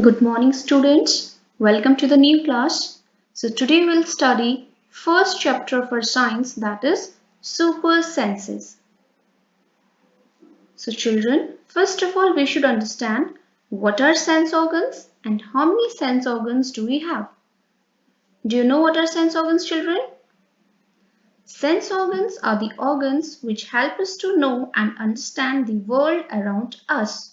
Good morning students. Welcome to the new class. So today we'll study first chapter of our science, that is super senses. So children, first of all we should understand what are sense organs and how many sense organs do we have. Do you know what are sense organs, children? Sense organs are the organs which help us to know and understand the world around us.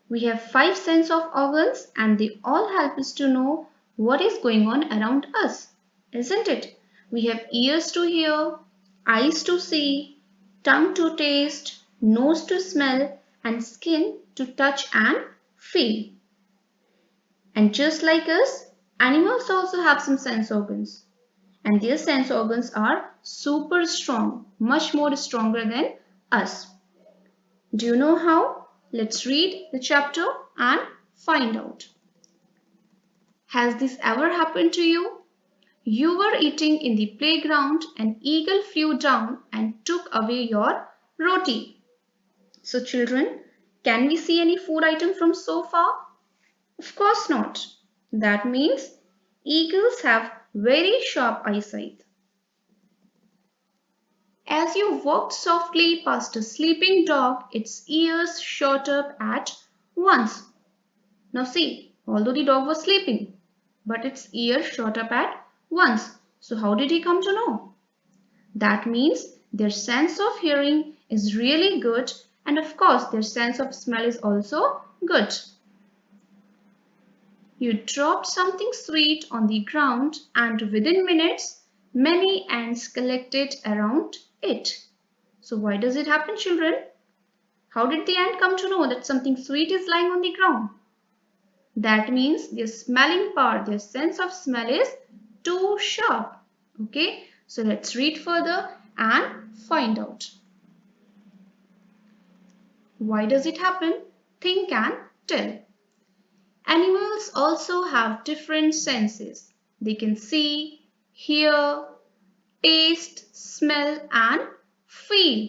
We have 5 sense of organs and they all help us to know what is going on around us, isn't it? We have ears to hear, eyes to see, tongue to taste, nose to smell, and skin to touch and feel. And just like us, animals also have some sense organs. And their sense organs are super strong, much more stronger than us. Do you know how? Let's read the chapter and find out. Has this ever happened to you? You were eating in the playground, an eagle flew down and took away your roti. So children, can we see any food item from so far? Of course not. That means eagles have very sharp eyesight. As you walked softly past a sleeping dog, its ears shot up at once. Now see, although the dog was sleeping, but its ears shot up at once. So how did he come to know? That means their sense of hearing is really good, and of course their sense of smell is also good. You dropped something sweet on the ground and within minutes many ants collected around it. So why does it happen, children? How did the ant come to know that something sweet is lying on the ground? That means their smelling power, their sense of smell is too sharp. Okay, so let's read further and find out. Why does it happen? Think and tell. Animals also have different senses. They can see, hear, taste, smell and feel.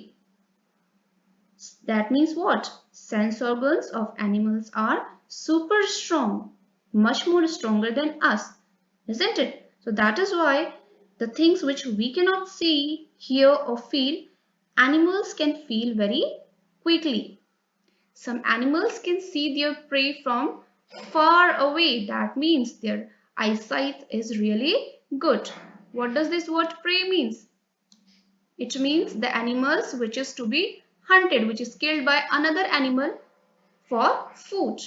That means what? Sense organs of animals are super strong, much more stronger than us, isn't it? So that is why the things which we cannot see, hear or feel, animals can feel very quickly. Some animals can see their prey from far away. That means their eyesight is really good. What does this word prey means? It means the animals which is to be hunted, which is killed by another animal for food.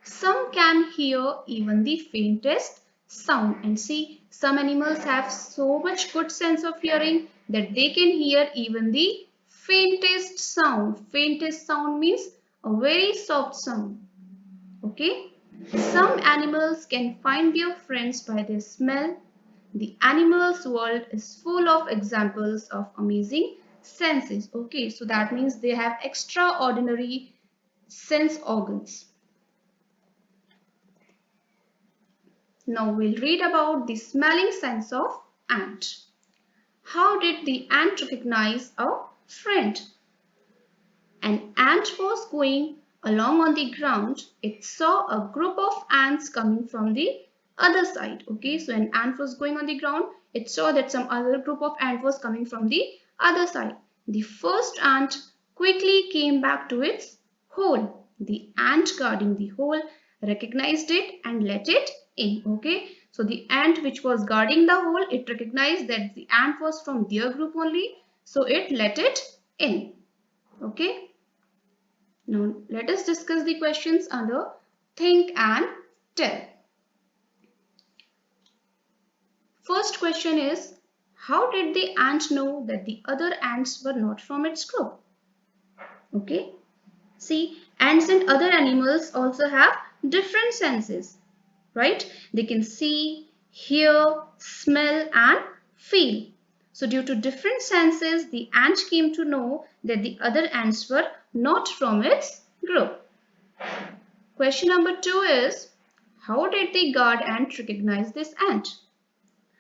Some can hear even the faintest sound, and see, some animals have so much good sense of hearing that they can hear even the faintest sound. Faintest sound means a very soft sound. Okay. Some animals can find their friends by their smell. The animals world is full of examples of amazing senses. Okay, so that means they have extraordinary sense organs. Now we'll read about the smelling sense of ant. How did the ant recognize a friend? An ant was going along on the ground. It saw a group of ants coming from the other side. Okay, so an ant was going on the ground. It saw that some other group of ants was coming from the other side. The first ant quickly came back to its hole. The ant guarding the hole recognized it and let it in. Okay, so the ant which was guarding the hole, it recognized that the ant was from their group only, so it let it in. Okay. Now let us discuss the questions under think and tell. First question is, how did the ant know that the other ants were not from its group? Okay. See, ants and other animals also have different senses, right? They can see, hear, smell and feel. So due to different senses, the ant came to know that the other ants were not from its group. Question number 2 is, how did the guard ant recognize this ant?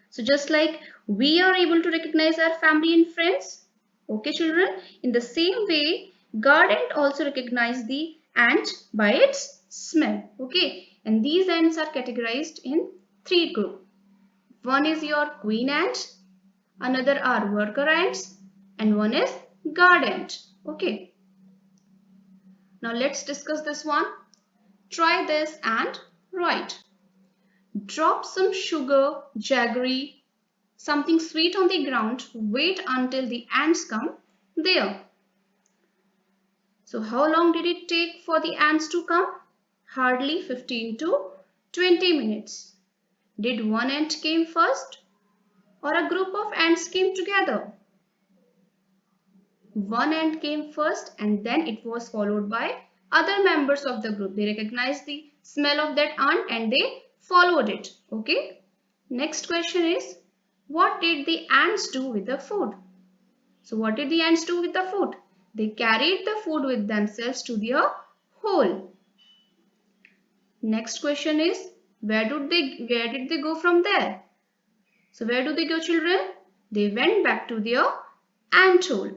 So just like we are able to recognize our family and friends, okay children, in the same way, guard ant also recognized the ant by its smell. Okay, and these ants are categorized in three groups. One is your queen ant, another are worker ants, and one is guard ant. Okay, now let's discuss this one. Try this and write. Drop some sugar, jaggery, something sweet on the ground. Wait until the ants come there. So how long did it take for the ants to come? Hardly 15 to 20 minutes. Did one ant came first or a group of ants came together? One ant came first and then it was followed by other members of the group. They recognized the smell of that ant and they followed it. Okay. Next question is, what did the ants do with the food? So what did the ants do with the food? They carried the food with themselves to their hole. Next question is, where did they go from there? So where do they go, children? They went back to their ant hole.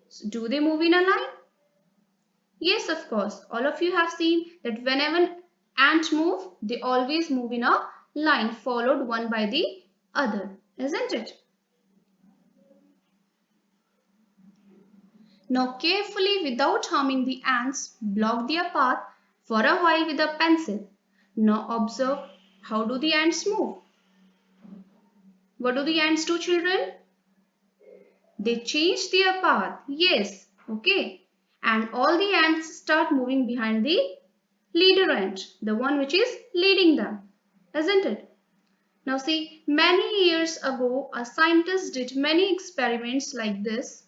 So do they move in a line? Yes, of course. All of you have seen that whenever ants move, they always move in a line followed one by the other, isn't it? Now carefully, without harming the ants, block their path for a while with a pencil. Now observe, how do the ants move? What do the ants do, children? They change their path. Yes, okay. And all the ants start moving behind the leader ant, the one which is leading them, isn't it? Now see, many years ago, a scientist did many experiments like this.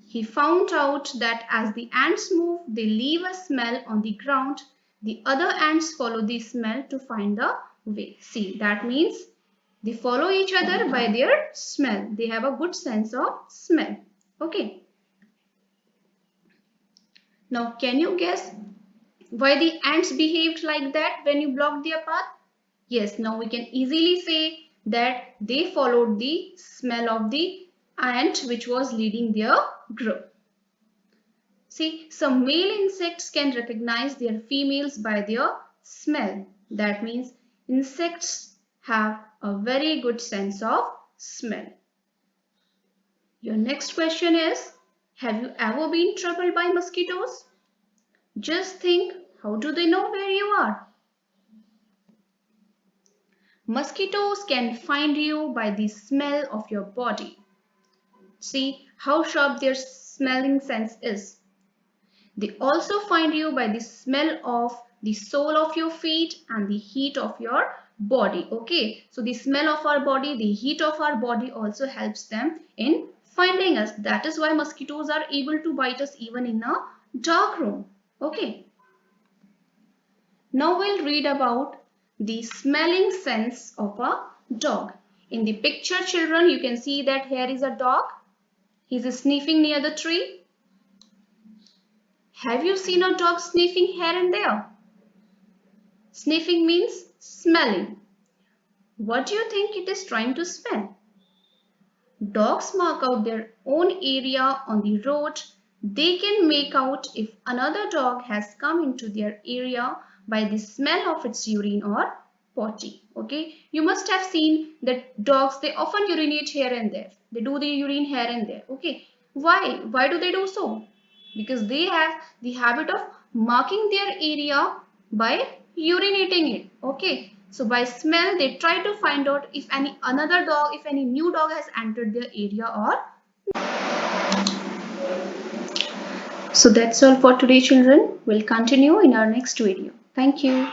He found out that as the ants move, they leave a smell on the ground. The other ants follow the smell to find the way. See, that means they follow each other by their smell. They have a good sense of smell. Okay. Now, can you guess why the ants behaved like that when you blocked their path? Yes, now we can easily say that they followed the smell of the ant which was leading their group. See, some male insects can recognize their females by their smell. That means insects have a very good sense of smell. Your next question is, have you ever been troubled by mosquitoes? Just think, how do they know where you are? Mosquitoes can find you by the smell of your body. See how sharp their smelling sense is. They also find you by the smell of the sole of your feet and the heat of your body. Okay, so the smell of our body, the heat of our body also helps them in finding us. That is why mosquitoes are able to bite us even in a dark room. Okay. Now we'll read about the smelling sense of a dog. In the picture, children, you can see that here is a dog. He's sniffing near the tree. Have you seen a dog sniffing here and there? Sniffing means smelling. What do you think it is trying to smell? Dogs mark out their own area on the road. They can make out if another dog has come into their area by the smell of its urine or potty. Okay, you must have seen that dogs, they often urinate here and there. They do the urine here and there. Okay, why do they do so? Because they have the habit of marking their area by urinating it. Okay, so by smell they try to find out if any another dog, if any new dog has entered their area or. So that's all for today, children. We'll continue in our next video. Thank you.